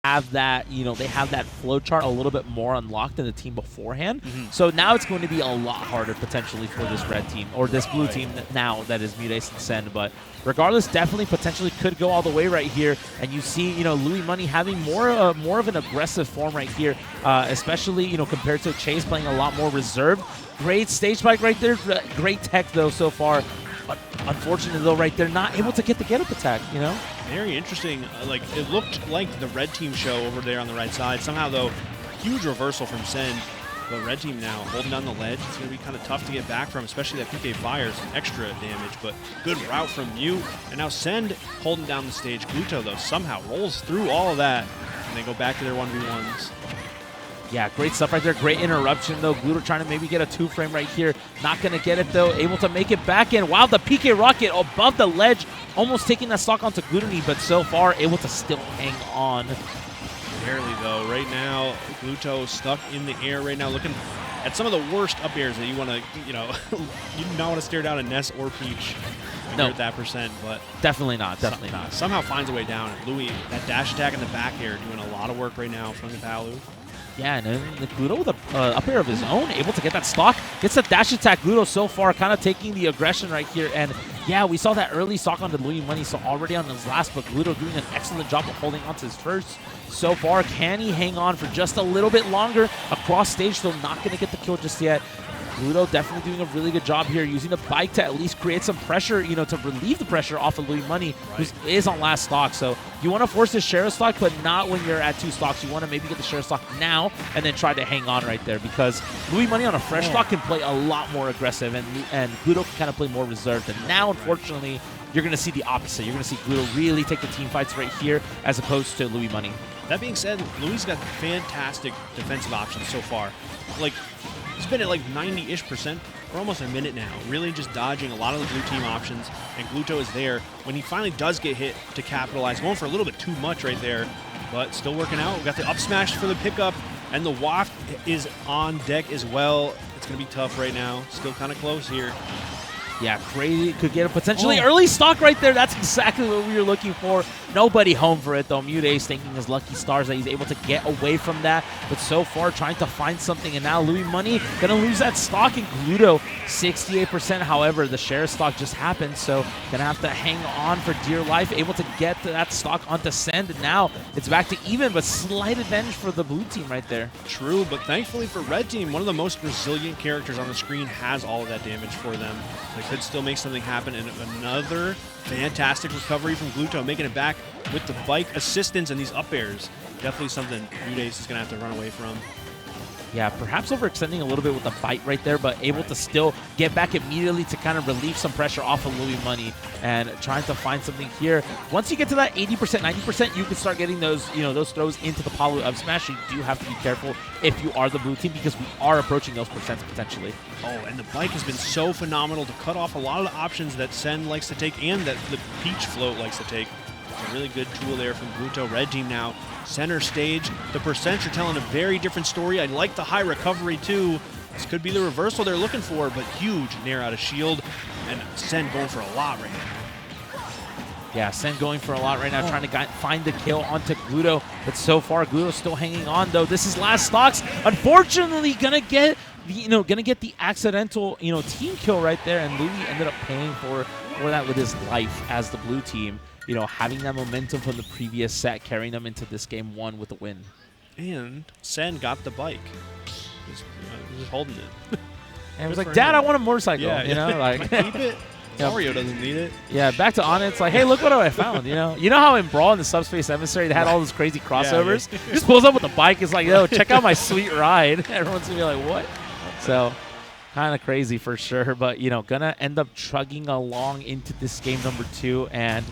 have that, they have that flow chart a little bit more unlocked than the team beforehand. So now it's going to be a lot harder potentially for this red team or this blue team now that is MuteAce and Send. But regardless, definitely potentially could go all the way right here. And you see, Louis Money having more of an aggressive form right here, especially, compared to Chase playing a lot more reserved. Great stage spike right there. Great tech though so far. But unfortunately, though, right there, not able to get the get-up attack, Very interesting. Like, it looked like the red team show over there on the right side. Somehow, though, huge reversal from Send. But red team now holding down the ledge. It's going to be kind of tough to get back from, especially that PK fires extra damage. But good route from Mute. And now Send holding down the stage. Gluto, though, somehow rolls through all of that. And they go back to their 1v1s. Yeah, great stuff right there. Great interruption, though. Gluto trying to maybe get a 2-frame right here. Not going to get it, though. Able to make it back in. Wow, the PK Rocket above the ledge. Almost taking that stock onto Glutonny, but so far able to still hang on. Barely, though. Right now, Gluto stuck in the air right now, looking at some of the worst up airs that you want to, you do not want to stare down a Ness or Peach when you're at that percent, but definitely not. Definitely not. Somehow finds a way down. Louis, that dash attack in the back air, doing a lot of work right now from the Palu. Yeah, and then the Gluto with a up air of his own, able to get that stock. Gets the dash attack. Gluto so far kind of taking the aggression right here. And yeah, we saw that early stock onto Louis Money, so already on his last, but Gluto doing an excellent job of holding on to his first. So far, can he hang on for just a little bit longer? Across stage, still not going to get the kill just yet. Gluto definitely doing a really good job here, using the bike to at least create some pressure, to relieve the pressure off of Louis Money, who is on last stock. So you want to force the share stock, but not when you're at 2 stocks. You want to maybe get the share stock now and then try to hang on right there, because Louis Money on a fresh stock can play a lot more aggressive, and Gluto can kind of play more reserved. And now, unfortunately, you're going to see the opposite. You're going to see Gluto really take the team fights right here as opposed to Louis Money. That being said, Louis got fantastic defensive options so far. Like, he's been at like 90-ish% for almost a minute now, really just dodging a lot of the blue team options, and Gluto is there when he finally does get hit to capitalize, going for a little bit too much right there, but still working out. We got the up smash for the pickup, and the waft is on deck as well. It's going to be tough right now. Still kind of close here. Yeah, crazy. Could get a potentially early stock right there. That's exactly what we were looking for. Nobody home for it, though. MuteAce thinking his lucky stars that he's able to get away from that. But so far, trying to find something. And now Louis Money going to lose that stock. And Gluto, 68%. However, the share stock just happened. So going to have to hang on for dear life. Able to get that stock onto Send. And now it's back to even, but slight advantage for the blue team right there. True, but thankfully for red team, one of the most resilient characters on the screen has all of that damage for them. They could still make something happen, and another fantastic recovery from Gluto, making it back with the bike assistance and these up airs. Definitely something MuteAce is going to have to run away from. Yeah, perhaps overextending a little bit with the bite right there, but able to still get back immediately to kind of relieve some pressure off of Louis Money and trying to find something here. Once you get to that 80%, 90%, you can start getting those, those throws into the Palu up smash. You do have to be careful if you are the blue team, because we are approaching those percents potentially. Oh, and the bike has been so phenomenal to cut off a lot of the options that Sen likes to take and that the Peach float likes to take. It's a really good tool there from Gluto. Red team now center stage. The percents are telling a very different story. I like the high recovery too. This could be the reversal they're looking for, but huge nair out of shield, and Sen going for a lot right now. Yeah, Sen going for a lot right now, trying to find the kill onto Gluto, but so far Gluto's still hanging on though. This is last stocks. Unfortunately, gonna get the accidental team kill right there, and Louis ended up paying for that with his life as the blue team. Having that momentum from the previous set, carrying them into this game 1 with a win. And Sen got the bike. Just holding it. And it was like, Dad, I want a motorcycle. Like, keep it. Mario doesn't need it. Yeah, back to on it. It's like, hey, look what I found. You know how in Brawl in the Subspace Emissary they had all those crazy crossovers? He just pulls up with the bike. It's like, yo, check out my sweet ride. Everyone's gonna be like, what? So, kind of crazy for sure. But gonna end up chugging along into this game number 2, and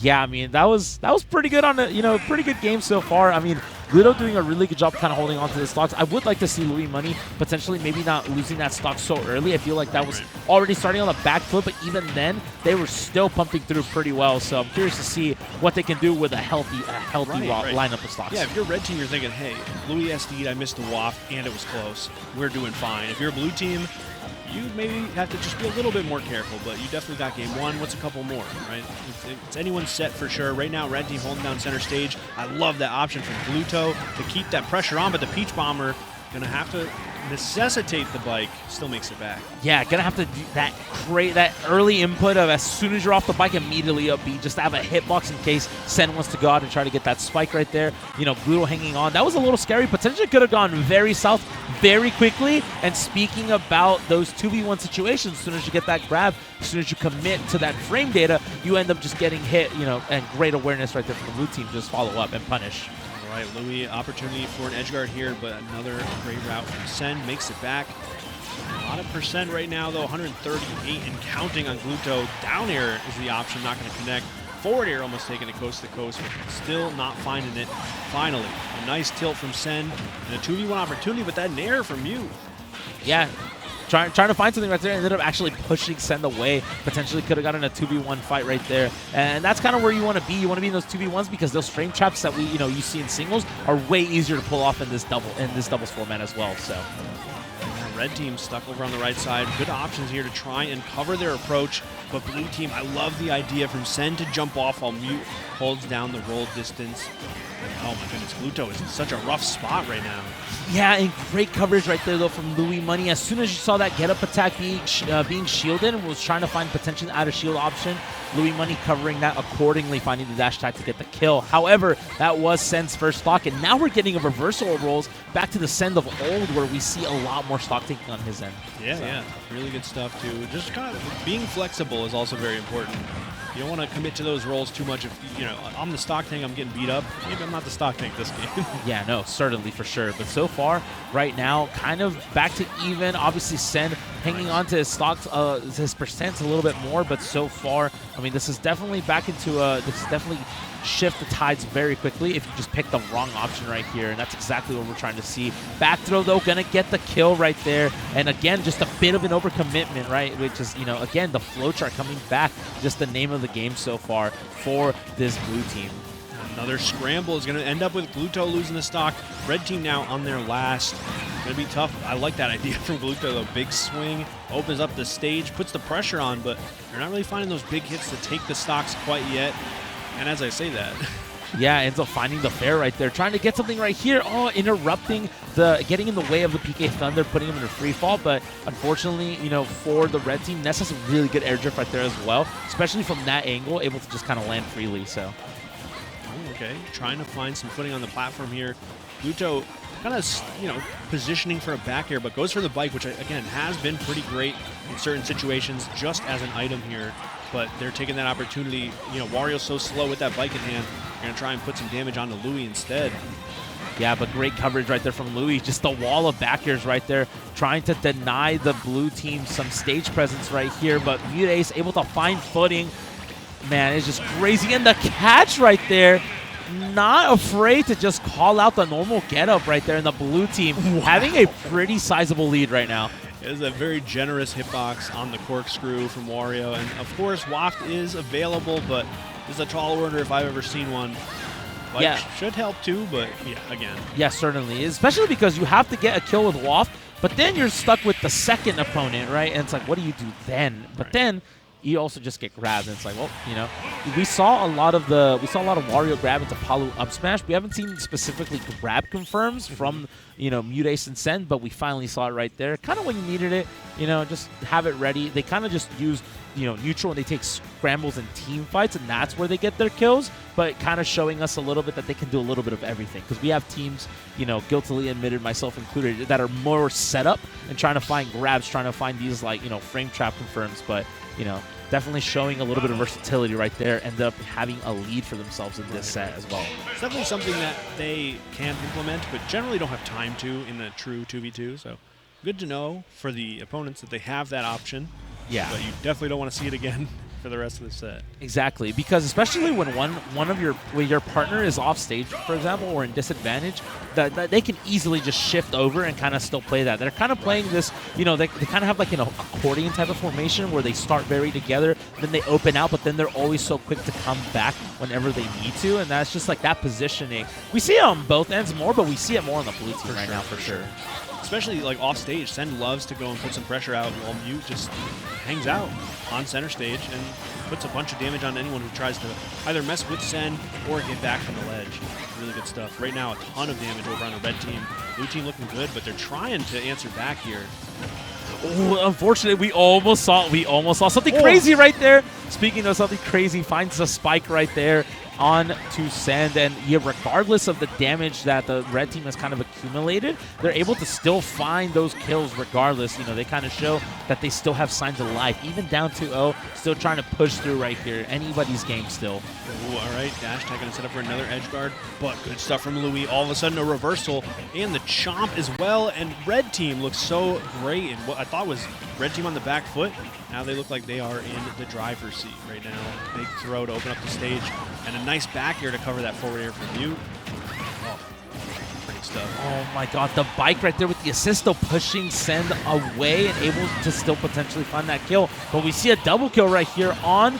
yeah, I mean, that was pretty good on the, pretty good game so far. I mean, Gluto doing a really good job kind of holding on to the stocks. I would like to see Louis Money potentially maybe not losing that stock so early. I feel like that was already starting on the back foot, but even then, they were still pumping through pretty well. So I'm curious to see what they can do with a healthy lineup of stocks. Yeah, if you're red team, you're thinking, hey, Louis SD'd, I missed the waft, and it was close. We're doing fine. If you're a blue team, you maybe have to just be a little bit more careful, but you definitely got game one. What's a couple more, right? It's anyone's set for sure. Right now, red team holding down center stage. I love that option from Gluto to keep that pressure on, but the Peach Bomber going to have to necessitate the bike. Still makes it back. Yeah, gonna have to do that early input of as soon as you're off the bike, immediately up B, just to have a hitbox in case Sen wants to go out and try to get that spike right there. You know, Gluto hanging on. That was a little scary. Potentially could have gone very south very quickly. And speaking about those 2v1 situations, as soon as you get that grab, as soon as you commit to that frame data, you end up just getting hit, you know, and great awareness right there from the blue team. Just follow up and punish. All right, Louis, opportunity for an edge guard here, but another great route from Sen, makes it back. A lot of percent right now, though, 138 and counting on Gluto. Down air is the option, not going to connect. Forward air almost taking it coast to coast, but still not finding it. Finally, a nice tilt from Sen, and a 2v1 opportunity, but that nair from Mute. Yeah. Trying to find something right there, ended up actually pushing Sen away. Potentially could have gotten a 2v1 fight right there. And that's kind of where you want to be. You want to be in those 2v1s because those frame traps that you see in singles are way easier to pull off in this doubles format as well. So red team stuck over on the right side. Good options here to try and cover their approach. But blue team, I love the idea from Sen to jump off while Mute holds down the roll distance. Oh my goodness, Gluto is in such a rough spot right now. Yeah, and great coverage right there, though, from Louis Money. As soon as you saw that get-up attack being shielded and was trying to find potential out-of-shield option, Louis Money covering that accordingly, finding the dash attack to get the kill. However, that was Sen's first stock, and now we're getting a reversal of roles back to the Sen of old, where we see a lot more stock taking on his end. Yeah, yeah, really good stuff, too. Just kind of being flexible is also very important. You don't want to commit to those roles too much. If I'm the stock tank, I'm getting beat up. Maybe I'm not the stock tank this game. Yeah, no, certainly for sure. But so far, right now, kind of back to even. Obviously, Sen hanging on to his stocks, his percents a little bit more. But so far, I mean, this is definitely back into this is definitely shift the tides very quickly if you just pick the wrong option right here, and that's exactly what we're trying to see. Back throw, though, gonna get the kill right there, and again, just a bit of an overcommitment, right, which is, again, the flowchart coming back, just the name of the game so far for this blue team. Another scramble is going to end up with Gluto losing the stock. Red team now on their last. Going to be tough. I like that idea from Gluto, though. Big swing, opens up the stage, puts the pressure on, but you're not really finding those big hits to take the stocks quite yet. And as I say that, yeah, ends up finding the fair right there, trying to get something right here. Oh, interrupting getting in the way of the PK Thunder, putting him in a free fall. But unfortunately, for the red team, Ness has a really good air drift right there as well, especially from that angle, able to just kind of land freely. So, okay, trying to find some footing on the platform here. Gluto kind of, positioning for a back air, but goes for the bike, which again has been pretty great in certain situations, just as an item here. But they're taking that opportunity. Wario's so slow with that bike in hand. They're going to try and put some damage onto Louis instead. Yeah, but great coverage right there from Louis. Just a wall of back airs right there, trying to deny the blue team some stage presence right here. But MuteAce able to find footing. Man, it's just crazy. And the catch right there. Not afraid to just call out the normal getup right there in the blue team. Wow. Having a pretty sizable lead right now. It is a very generous hitbox on the corkscrew from Wario. And of course, Waft is available, but this is a tall order if I've ever seen one. Bike yeah, should help too, but yeah, again. Yeah, certainly. Especially because you have to get a kill with Waft, but then you're stuck with the second opponent, right? And it's like, what do you do then? But then you also just get grabbed, and it's like, well, we saw a lot of Wario grab into Palu up smash. We haven't seen specifically grab confirms from MuteAce and Sen, but we finally saw it right there. Kind of when you needed it, just have it ready. They kind of just use neutral when they take scrambles and team fights, and that's where they get their kills. But kind of showing us a little bit that they can do a little bit of everything, because we have teams, guiltily admitted, myself included, that are more set up and trying to find grabs, trying to find these frame trap confirms, but. Definitely showing a little bit of versatility right there. End up having a lead for themselves in this set as well. It's definitely something that they can implement, but generally don't have time to in the true 2v2. So good to know for the opponents that they have that option. Yeah. But you definitely don't want to see it again for the rest of the set. Exactly, because especially when when your partner is off stage, for example, or in disadvantage, that they can easily just shift over and kind of still play that. They're kind of playing this, they kind of have like an accordion type of formation where they start very together, then they open out, but then they're always so quick to come back whenever they need to, and that's just like that positioning. We see it on both ends more, but we see it more on the blue team right now for sure. especially like off stage. Sen loves to go and put some pressure out while Mute just hangs out on center stage and puts a bunch of damage on anyone who tries to either mess with Sen or get back from the ledge. Really good stuff. Right now, a ton of damage over on the red team. Blue team looking good, but they're trying to answer back here. Oh, unfortunately, we almost saw something crazy right there. Speaking of something crazy, finds a spike right there on to Send, and yeah, regardless of the damage that the red team has kind of accumulated, they're able to still find those kills regardless. You know, they kind of show that they still have signs of life, even down 2-0, still trying to push through right here. Anybody's game still. Ooh, all right, Dash Tag going to set up for another edge guard, but good stuff from Louis. All of a sudden, a reversal, and the chomp as well, and red team looks so great, and what I thought was red team on the back foot, now they look like they are in the driver's seat right now. Big throw to open up the stage, and a nice back air to cover that forward air for Mute. Oh, pretty stuff. Oh my god, the bike right there with the assist though, pushing Send away and able to still potentially find that kill. But we see a double kill right here onto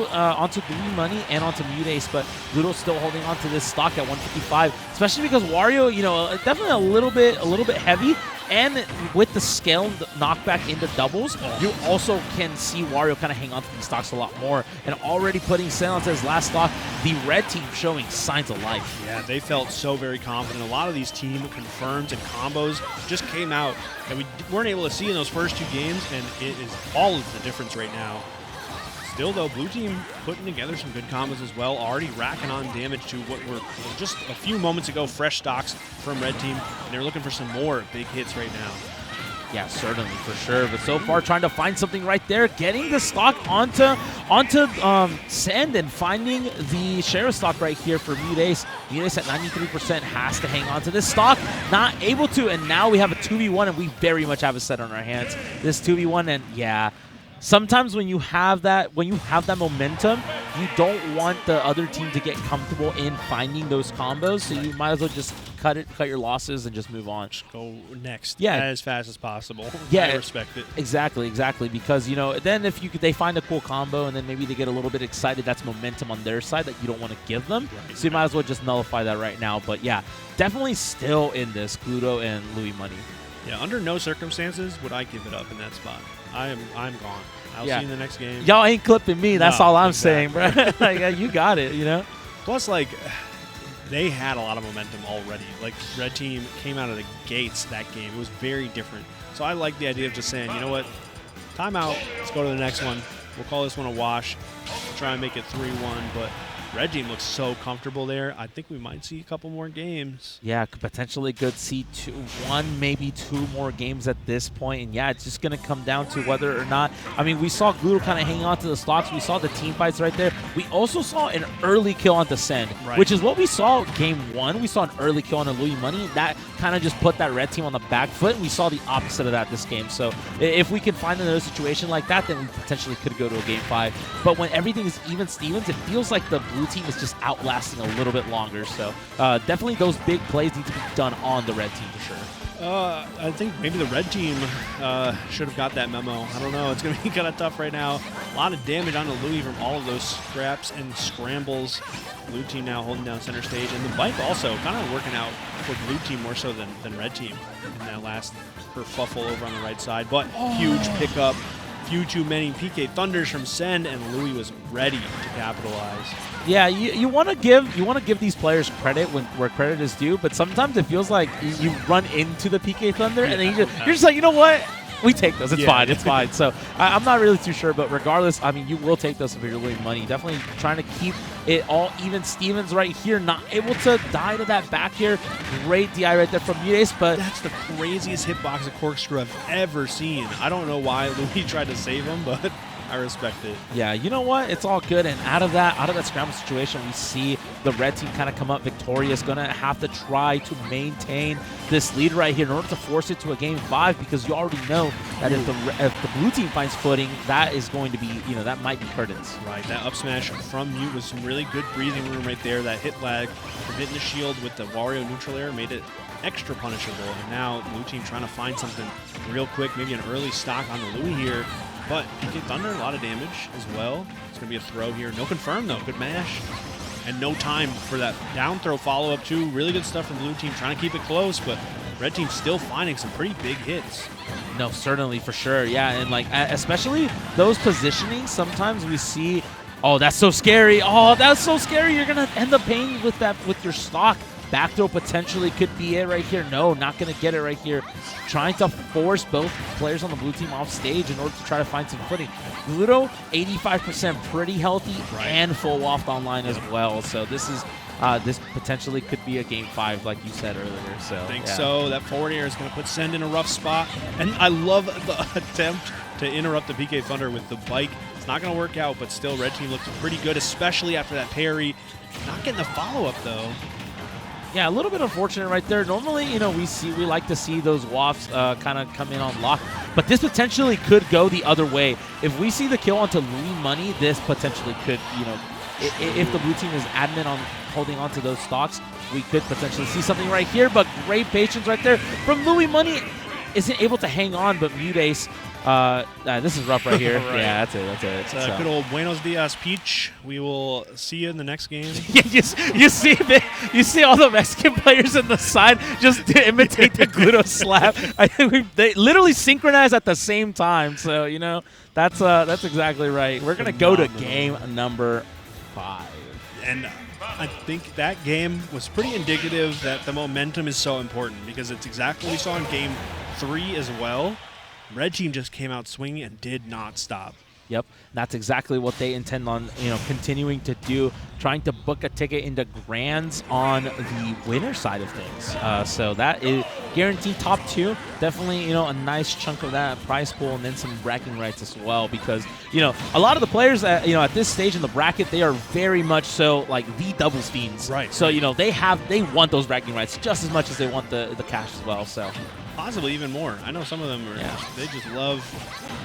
Glutonny Money and onto MuteAce, but Gluto's still holding on to this stock at 155, especially because Wario, you know, definitely a little bit heavy. And with the scale knockback into doubles, you also can see Wario kind of hang on to these stocks a lot more. And already putting Sen onto his last stock, the red team showing signs of life. Yeah, they felt so very confident. A lot of these team confirms and combos just came out that we weren't able to see in those first two games, and it is all of the difference right now. Still, though, blue team putting together some good combos as well, already racking on damage to what were just a few moments ago fresh stocks from red team, and they're looking for some more big hits right now. Yeah, certainly, for sure. But so far, trying to find something right there, getting the stock onto Send and finding the Sheriff stock right here for MuteAce. MuteAce at 93% has to hang on to this stock, not able to, and now we have a 2v1, and we very much have a set on our hands. This 2v1, and yeah. Sometimes when you have that momentum, you don't want the other team to get comfortable in finding those combos, so you might as well just cut your losses and just move on. Just go next, yeah, as fast as possible. Yeah, I respect it. Exactly, because you know, then if they find a cool combo and then maybe they get a little bit excited, that's momentum on their side that you don't want to give them. Right. So you might as well just nullify that right now. But yeah, definitely still in this Gluto and Louis Money. Yeah, under no circumstances would I give it up in that spot. I'm gone. I'll see you in the next game. Y'all ain't clipping me. That's all I'm saying, bro. Like, you got it, you know? Plus, like, they had a lot of momentum already. Like, red team came out of the gates that game. It was very different. So I like the idea of just saying, you know what? Timeout. Let's go to the next one. We'll call this one a wash. We'll try and make it 3-1, but red team looks so comfortable there. I think we might see a couple more games. Yeah, potentially could see one, maybe two more games at this point. And yeah, it's just going to come down to whether or not. I mean, we saw Gluto kind of hang on to the stocks. We saw the team fights right there. We also saw an early kill on Descend, which is what we saw game one. We saw an early kill on Louis Money. That kind of just put that red team on the back foot. And we saw the opposite of that this game. So if we can find another situation like that, then we potentially could go to a game 5. But when everything is even Stevens, it feels like the blue team is just outlasting a little bit longer. So definitely those big plays need to be done on the red team for sure. I think maybe the red team should have got that memo. I don't know. It's going to be kind of tough right now. A lot of damage on the Louis from all of those scraps and scrambles. Blue team now holding down center stage. And the bike also kind of working out for blue team more so than red team in that last kerfuffle over on the right side. But huge pickup. Few too many PK Thunders from Sen, and Louis was ready to capitalize. Yeah, you want to give these players credit where credit is due, but sometimes it feels like you run into the PK Thunder and then you're just like, you know what? We take those. It's fine. It's fine. So I'm not really too sure, but regardless, I mean, you will take those if you're losing money. Definitely trying to keep it all even. Stevens right here, not able to die to that back here. Great DI right there from MuteAce, but that's the craziest hitbox of corkscrew I've ever seen. I don't know why Louis tried to save him, but I respect it. Yeah, you know what? It's all good. And out of that scramble situation, we see the red team kind of come up victorious. Going to have to try to maintain this lead right here in order to force it to a game 5, because you already know that if the blue team finds footing, that is going to be, you know, that might be curtains. Right. That up smash from Mute was some really good breathing room right there. That hit lag from hitting the shield with the Wario neutral air made it extra punishable. And now blue team trying to find something real quick, maybe an early stock on the Louis here. But PK Thunder, a lot of damage as well. It's going to be a throw here. No confirm, though. Good mash. And no time for that down throw follow-up, too. Really good stuff from blue team, trying to keep it close, but Red Team still finding some pretty big hits. No, certainly, for sure. Yeah, and like especially those positionings, sometimes we see, oh, that's so scary. Oh, that's so scary. You're going to end up paying with that with your stock. Back throw potentially could be it right here. No, not going to get it right here. Trying to force both players on the blue team off stage in order to try to find some footing. Gluto, 85%, pretty healthy, and full waft online as well. So this is this potentially could be a game 5, like you said earlier. So I think so. That forward air is going to put Send in a rough spot. And I love the attempt to interrupt the PK Thunder with the bike. It's not going to work out, but still, Red Team looks pretty good, especially after that parry. Not getting the follow-up, though. Yeah, a little bit unfortunate right there. Normally, you know, we like to see those wafts kind of come in on lock, but this potentially could go the other way. If we see the kill onto Louis Money, this potentially could, you know, if the blue team is adamant on holding on to those stocks, we could potentially see something right here. But great patience right there from Louis Money. Isn't able to hang on, but MuteAce. This is rough right here. Right. Yeah, that's it. That's it. Good old Buenos Dias, Peach. We will see you in the next game. Yeah, you see all the Mexican players in the side just to imitate the Gluto slap. I think they literally synchronize at the same time. So you know that's exactly right. We're gonna go to game number 5. And I think that game was pretty indicative that the momentum is so important, because it's exactly what we saw in game 3 as well. Red Team just came out swinging and did not stop. Yep, that's exactly what they intend on, you know, continuing to do, trying to book a ticket into Grands on the winner side of things. So that is guaranteed top 2. Definitely, you know, a nice chunk of that prize pool, and then some bragging rights as well, because, you know, a lot of the players that, you know, at this stage in the bracket, they are very much so like the doubles fiends. Right. So, you know, they want those bragging rights just as much as they want the cash as well. So possibly even more. I know some of them they just love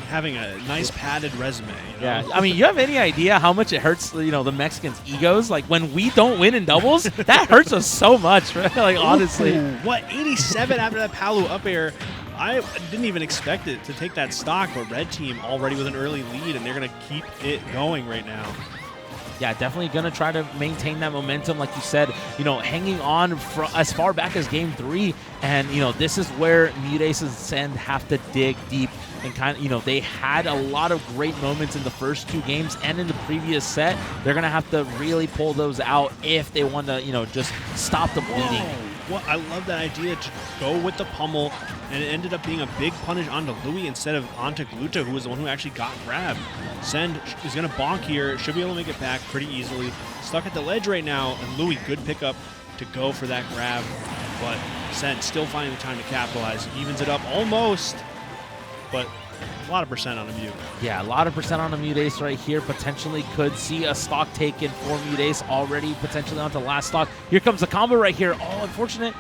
having a nice padded resume. You know? Yeah, I mean, you have any idea how much it hurts, you know, the Mexicans' egos? Like, when we don't win in doubles, that hurts us so much, right? Like, honestly. Ooh, what, 87 after that Palu up air? I didn't even expect it to take that stock, but Red Team already with an early lead, and they're going to keep it going right now. Yeah, definitely going to try to maintain that momentum, like you said, you know, hanging on as far back as game 3. And, you know, this is where MuteAce and Send have to dig deep and kind of, you know, they had a lot of great moments in the first 2 games and in the previous set. They're going to have to really pull those out if they want to, you know, just stop the bleeding. Well, I love that idea to go with the pummel, and it ended up being a big punish onto Louis instead of onto Gluto, who was the one who actually got grabbed. Send is going to bonk here, should be able to make it back pretty easily. Stuck at the ledge right now, and Louis, good pickup to go for that grab, but Send still finding the time to capitalize. Evens it up almost, but a lot of percent on a Mute. Yeah, a lot of percent on a MuteAce right here. Potentially could see a stock taken for MuteAce already, potentially onto last stock. Here comes the combo right here. Oh, unfortunate.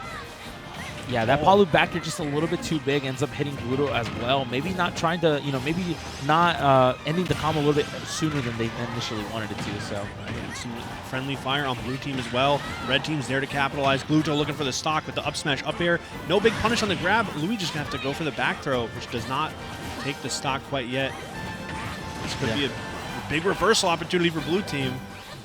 Yeah, that Palu back here just a little bit too big, ends up hitting Gluto as well. Maybe not trying to, you know, maybe not ending the combo a little bit sooner than they initially wanted it to. So some friendly fire on blue team as well. Red team's there to capitalize. Gluto looking for the stock with the up smash up air. No big punish on the grab. Louis just gonna have to go for the back throw, which does not take the stock quite yet. This could be a big reversal opportunity for blue team.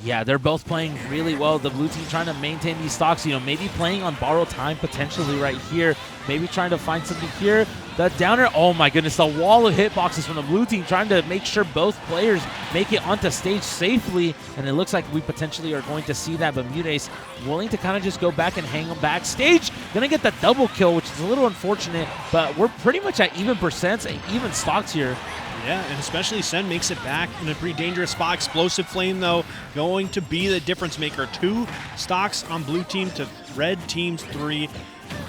Yeah, they're both playing really well. The blue team trying to maintain these stocks, you know, maybe playing on borrowed time potentially right here. Maybe trying to find something here. The downer, oh my goodness, the wall of hitboxes from the blue team trying to make sure both players make it onto stage safely. And it looks like we potentially are going to see that, but MuteAce willing to kind of just go back and hang them backstage. Gonna get the double kill, which is a little unfortunate, but we're pretty much at even percents, even stocks here. Yeah, and especially Sen makes it back in a pretty dangerous spot. Explosive Flame, though, going to be the difference maker. 2 stocks on blue team to red team's 3.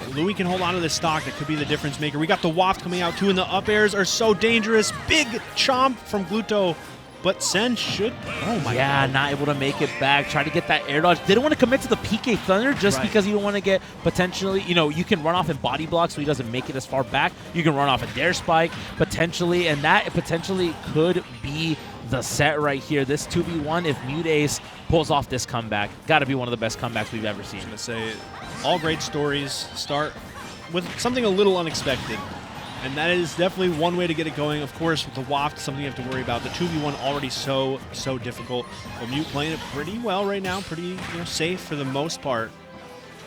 Louis can hold on to this stock. That could be the difference maker. We got the waft coming out, too, and the up airs are so dangerous. Big chomp from Gluto. But Sen should... Oh, my God. Not able to make it back. Try to get that air dodge. Didn't want to commit to the PK Thunder just because you don't want to get potentially... You know, you can run off in body block so he doesn't make it as far back. You can run off a Dare Spike potentially, and that potentially could be the set right here. This 2v1, if MuteAce pulls off this comeback, got to be one of the best comebacks we've ever seen. I was going to say, all great stories start with something a little unexpected. And that is definitely one way to get it going. Of course, with the waft, something you have to worry about. The 2v1 already so difficult. But Mute playing it pretty well right now, pretty safe for the most part.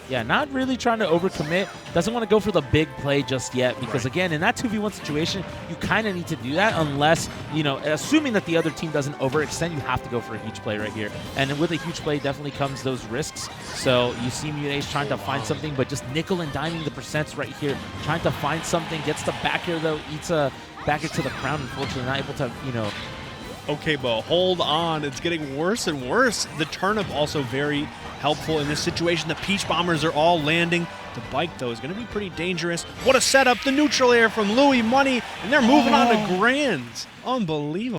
Yeah, not really trying to overcommit. Doesn't want to go for the big play just yet because, again, in that 2v1 situation, you kind of need to do that unless, you know, assuming that the other team doesn't overextend, you have to go for a huge play right here. And with a huge play definitely comes those risks. So you see MuteAce trying to find something, but just nickel and diming the percents right here, trying to find something, gets the back air though, eats a back air to the crown, unfortunately, not able to, you know. Okay, Bo, hold on. It's getting worse and worse. The turnip also very helpful in this situation. The Peach Bombers are all landing. The bike, though, is going to be pretty dangerous. What a setup. The neutral air from Louis Money, and they're moving on to Grands. Unbelievable.